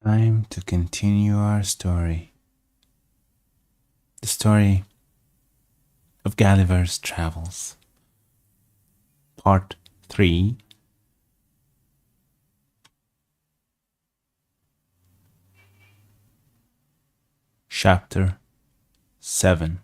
Time to continue our story. The story of Gulliver's Travels. Part 3. Chapter 7.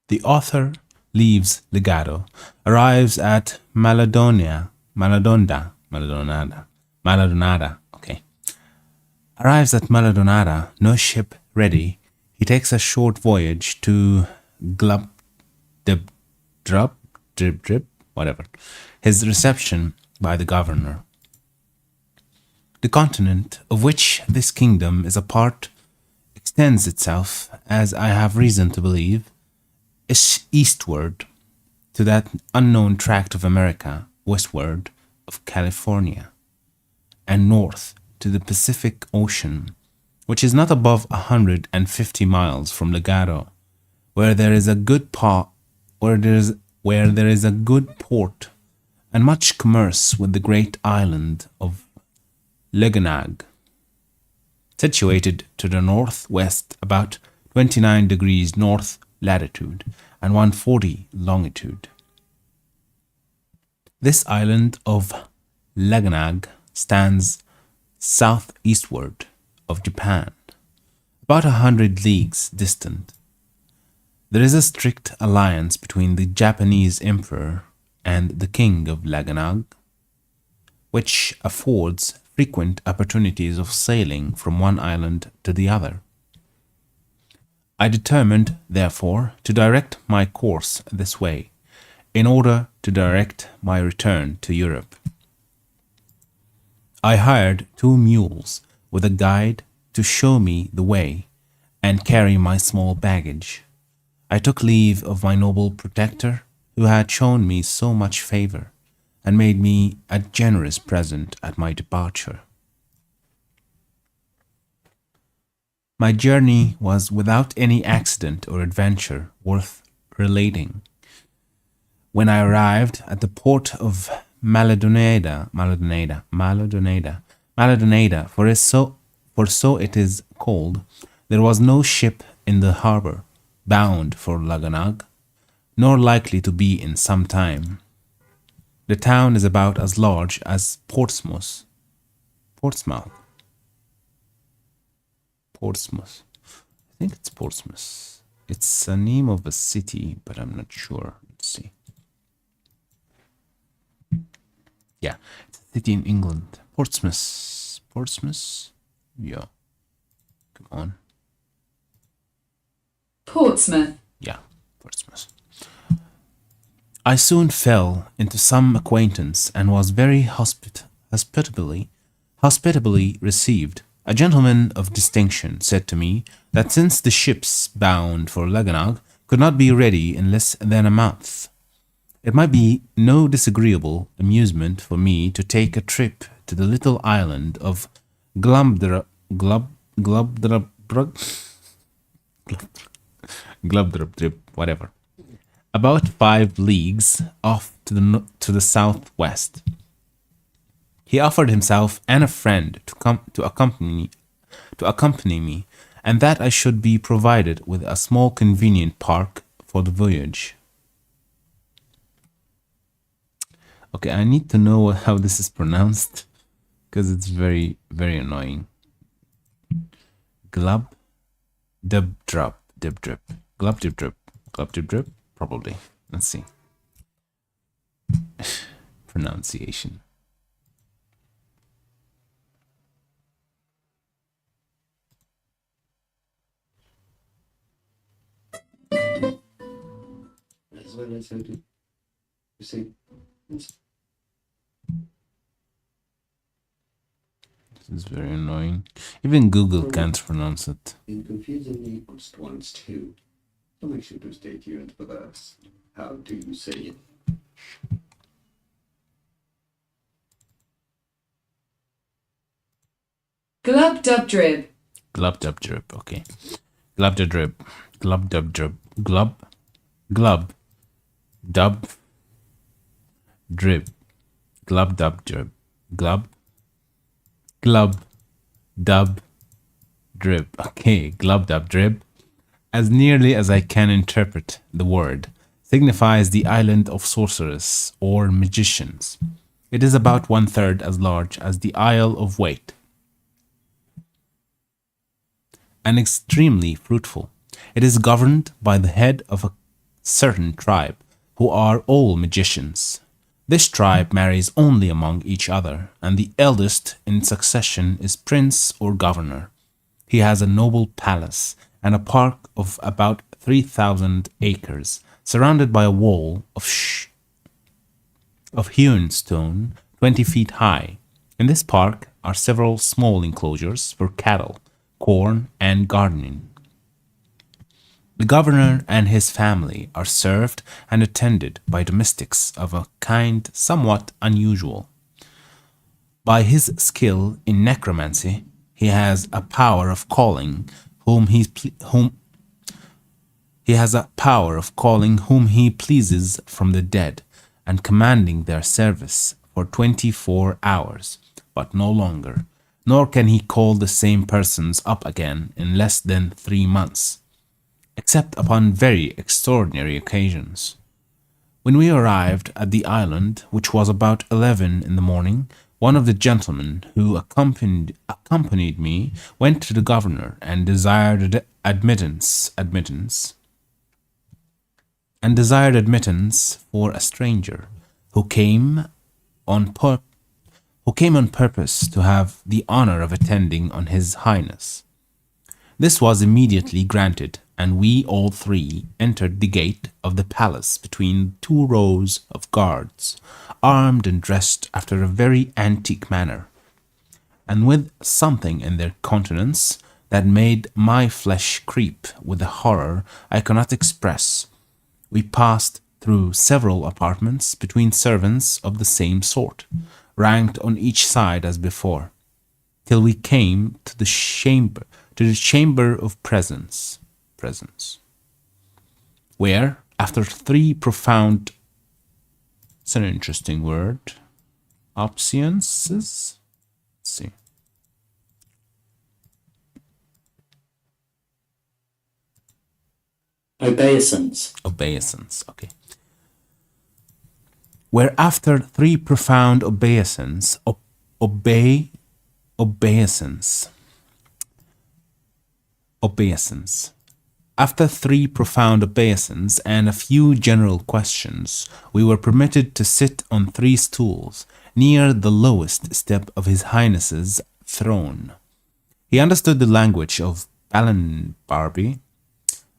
The author leaves Legato, arrives at Maladonada, okay. Arrives at Maladonada, no ship ready. He takes a short voyage to Glub, Dib, Drub, Drip, whatever. His reception by the governor. The continent of which this kingdom is a part extends itself, as I have reason to believe, eastward to that unknown tract of America, westward of California, and north to the Pacific Ocean, which is not above 150 miles from Legato, where there is a good port and much commerce with the great island of Leganag, situated to the northwest about 29 degrees north latitude and 140 longitude. This island of Leganag stands southeastward of Japan, about 100 leagues distant. There is a strict alliance between the Japanese emperor and the king of Leganag, which affords frequent opportunities of sailing from one island to the other. I determined, therefore, to direct my course this way, in order to direct my return to Europe. I hired 2 mules with a guide to show me the way and carry my small baggage. I took leave of my noble protector, who had shown me so much favor, and made me a generous present at my departure. My journey was without any accident or adventure worth relating. When I arrived at the port of Maladonada, for so it is called, there was no ship in the harbor bound for Leganag, nor likely to be in some time. The town is about as large as Portsmouth. I think it's Portsmouth. It's a name of a city, but I'm not sure. Let's see. Yeah, it's a city in England. Portsmouth. Yeah. Come on. Portsmouth. Yeah, Portsmouth. I soon fell into some acquaintance and was very hospitably received. A gentleman of distinction said to me that since the ships bound for Leganag could not be ready in less than a month, it might be no disagreeable amusement for me to take a trip to the little island of Glumdrup, whatever, about 5 leagues off to the southwest. He offered himself and a friend to come to accompany me, and that I should be provided with a small convenient park for the voyage. Okay, I need to know how this is pronounced, because it's very, very annoying. Glub, dib, drop, dib, drip. Glub, dib, drip. Glub, dib, drip? Probably. Let's see. Pronunciation. That's what I said. You see, This is very annoying. Even Google can't pronounce it. in confusingly puts once too. So make sure to stay tuned for that. How do you say it? Glub dub drib. Glub dub drip, okay. Glub dub drip. glub dub drib, glub dub drib, glub dub drib, glub dub drib. Okay, glub dub drib, as nearly as I can interpret the word, signifies the island of sorcerers or magicians. It is about 1/3 as large as the Isle of Wight and extremely fruitful. It is governed by the head of a certain tribe, who are all magicians. This tribe marries only among each other, and the eldest in succession is prince or governor. He has a noble palace and a park of about 3,000 acres, surrounded by a wall of hewn stone 20 feet high. In this park are several small enclosures for cattle, corn, and gardening. The governor and his family are served and attended by domestics of a kind somewhat unusual. By his skill in necromancy, he has a power of calling whom he pleases from the dead, and commanding their service for 24 hours, but no longer. Nor can he call the same persons up again in less than 3 months, except upon very extraordinary occasions. When we arrived at the island, which was about 11 in the morning, one of the gentlemen who accompanied me went to the governor and desired admittance for a stranger who came on purpose to have the honor of attending on His Highness. This was immediately granted, and we all three entered the gate of the palace between 2 rows of guards, armed and dressed after a very antique manner, and with something in their countenance that made my flesh creep with a horror I cannot express. We passed through several apartments between servants of the same sort, ranked on each side as before, till we came to the chamber of presence, where, after 3 profound, it's an interesting word, obeisances. Let's see. Obeisance, okay. Where after 3 profound obeisance, After 3 profound obeisance and a few general questions, we were permitted to sit on 3 stools near the lowest step of His Highness's throne. He understood the language of Ballenbarby,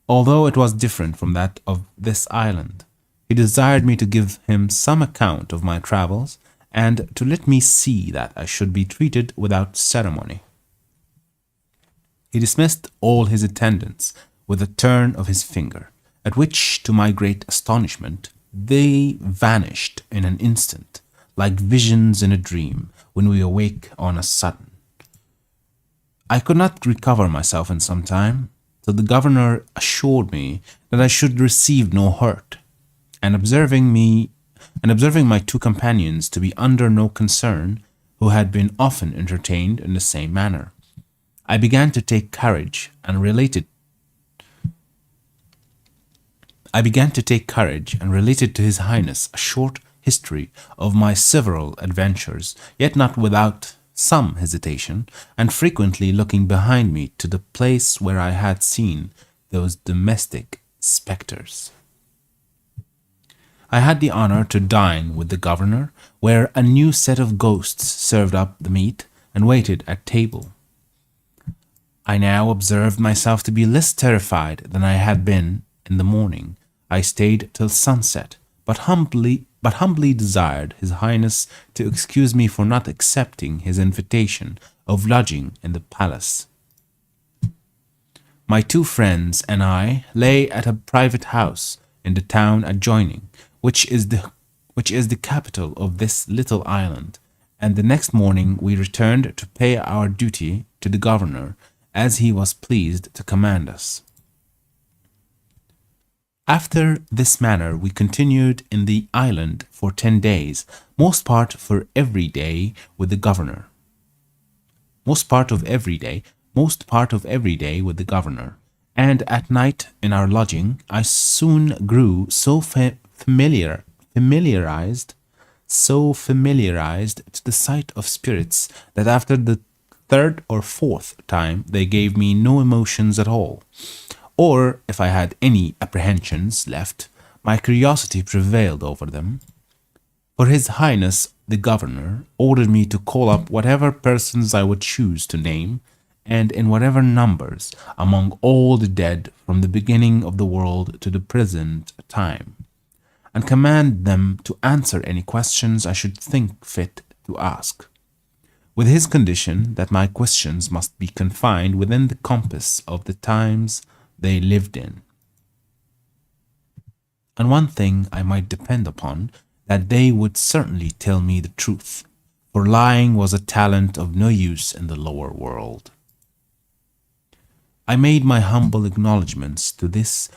although it was different from that of this island. He desired me to give him some account of my travels, and to let me see that I should be treated without ceremony. He dismissed all his attendants with a turn of his finger, at which, to my great astonishment, they vanished in an instant, like visions in a dream, when we awake on a sudden. I could not recover myself in some time, till the governor assured me that I should receive no hurt, and observing my 2 companions to be under no concern, who had been often entertained in the same manner, I began to take courage and related to His Highness a short history of my several adventures, yet not without some hesitation, and frequently looking behind me to the place where I had seen those domestic spectres. I had the honor to dine with the governor, where a new set of ghosts served up the meat and waited at table. I now observed myself to be less terrified than I had been in the morning. I stayed till sunset, but humbly desired His Highness to excuse me for not accepting his invitation of lodging in the palace. My 2 friends and I lay at a private house in the town adjoining, which is the capital of this little island, and the next morning we returned to pay our duty to the governor, as he was pleased to command us. After this manner we continued in the island for 10 days, most part for every day with the governor. Most part of every day with the governor. And at night in our lodging, I soon grew so familiarized to the sight of spirits that after the third or fourth time they gave me no emotions at all. Or if I had any apprehensions left, my curiosity prevailed over them. For His Highness the Governor ordered me to call up whatever persons I would choose to name, and in whatever numbers, among all the dead from the beginning of the world to the present time, and command them to answer any questions I should think fit to ask, with his condition that my questions must be confined within the compass of the times they lived in. And one thing I might depend upon, that they would certainly tell me the truth, for lying was a talent of no use in the lower world. I made my humble acknowledgments to His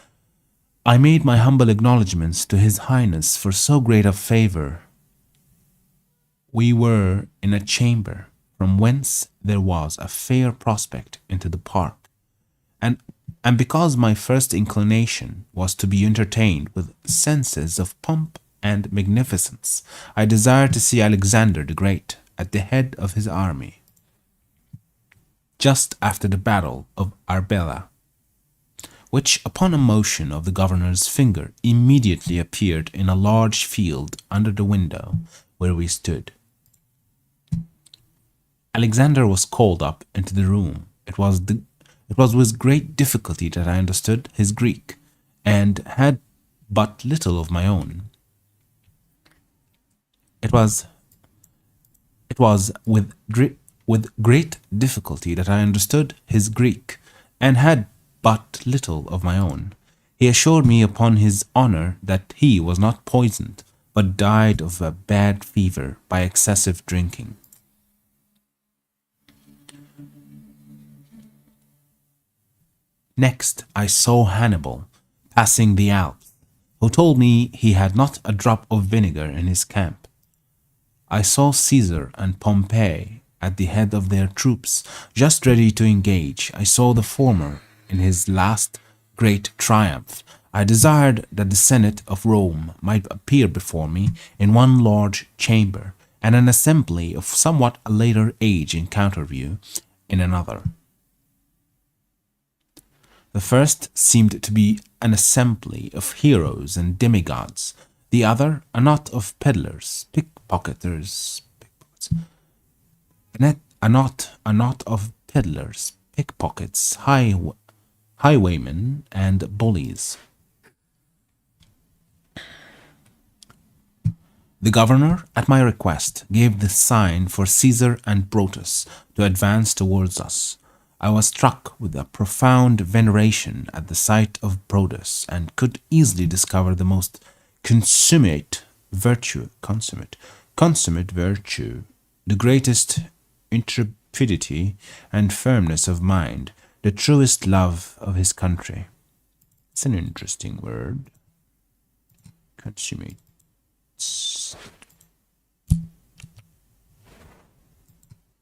Highness for so great a favour. We were in a chamber from whence there was a fair prospect into the park, and because my first inclination was to be entertained with senses of pomp and magnificence, I desired to see Alexander the Great at the head of his army, just after the battle of Arbela, which upon a motion of the governor's finger immediately appeared in a large field under the window where we stood. Alexander was called up into the room. It was with great difficulty that I understood his Greek, and had but little of my own. It was with great difficulty that I understood his Greek, and had but little of my own. He assured me upon his honour that he was not poisoned, but died of a bad fever by excessive drinking. Next I saw Hannibal passing the Alps, who told me he had not a drop of vinegar in his camp. I saw Caesar and Pompey at the head of their troops, just ready to engage. I saw the former in his last great triumph. I desired that the Senate of Rome might appear before me in one large chamber, and an assembly of somewhat a later age encounter you in another. The first seemed to be an assembly of heroes and demigods, the other a knot of peddlers, a knot of peddlers, pickpockets, highwaymen, and bullies. The governor, at my request, gave the sign for Caesar and Brutus to advance towards us. I was struck with a profound veneration at the sight of Brutus, and could easily discover the most consummate virtue, the greatest intrepidity and firmness of mind, the truest love of his country. It's an interesting word. Consummate.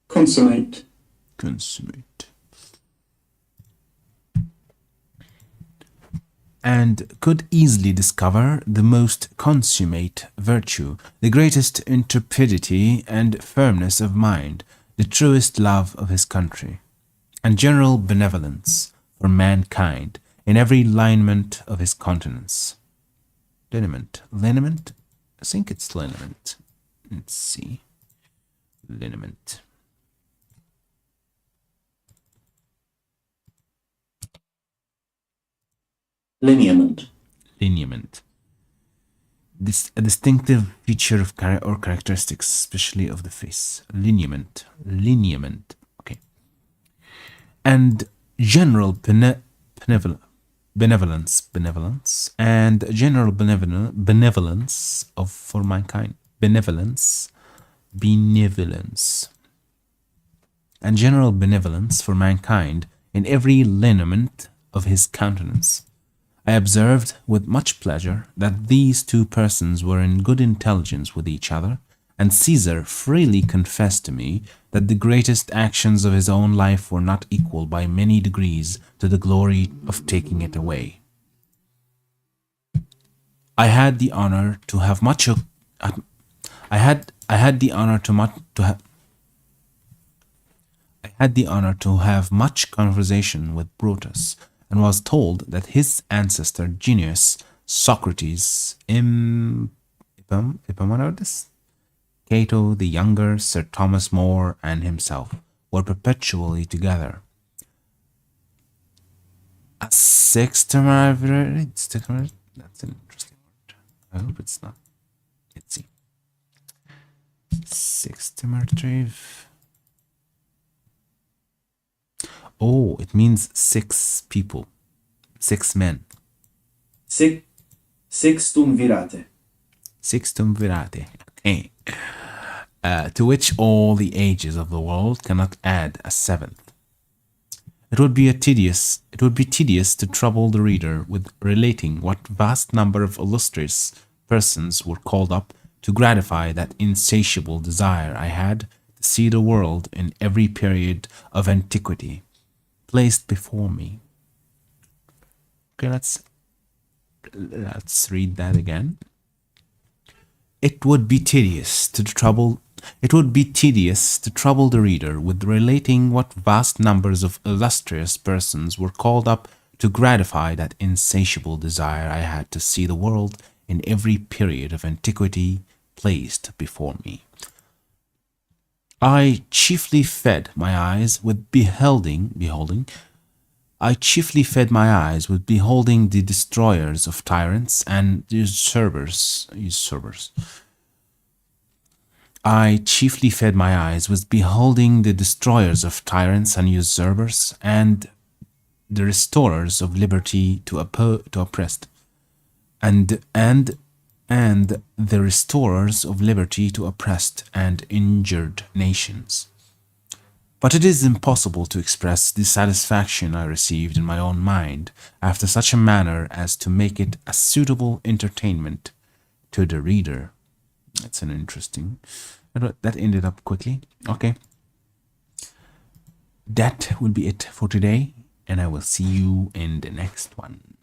Consummate. And could easily discover the most consummate virtue, the greatest intrepidity and firmness of mind, the truest love of his country, and general benevolence for mankind in every lineament of his countenance. Lineament. I think it's lineament. Let's see. Lineament. Lineament. This a distinctive feature of or characteristics, especially of the face. Lineament. Okay. And general benevolence, and general benevolence for mankind. Benevolence, and general benevolence for mankind in every lineament of his countenance. I observed with much pleasure that these two persons were in good intelligence with each other, and Caesar freely confessed to me that the greatest actions of his own life were not equal by many degrees to the glory of taking it away. I had the honor to have much. I had the honor I had the honor to have much conversation with Brutus, and was told that his ancestor genius Socrates, Epaminondas, Cato the Younger, Sir Thomas More, and himself were perpetually together. A sextimarity? That's an interesting word. I hope it's not. Let's see. Sextimarity. Oh, it means 6 people, 6 men. Sextum virate. Sextum virate. Okay. To which all the ages of the world cannot add a 7th. It would be tedious to trouble the reader with relating what vast number of illustrious persons were called up to gratify that insatiable desire I had to see the world in every period of antiquity placed before me. Okay, let's read that again. It would be tedious to trouble the reader with relating what vast numbers of illustrious persons were called up to gratify that insatiable desire I had to see the world in every period of antiquity placed before me. I chiefly fed my eyes with beholding the destroyers of tyrants and usurpers. I chiefly fed my eyes with beholding the destroyers of tyrants and usurpers, and the restorers of liberty to oppressed, and the restorers of liberty to oppressed and injured nations. But it is impossible to express the satisfaction I received in my own mind after such a manner as to make it a suitable entertainment to the reader. That's an interesting. That ended up quickly. Okay. That will be it for today, and I will see you in the next one.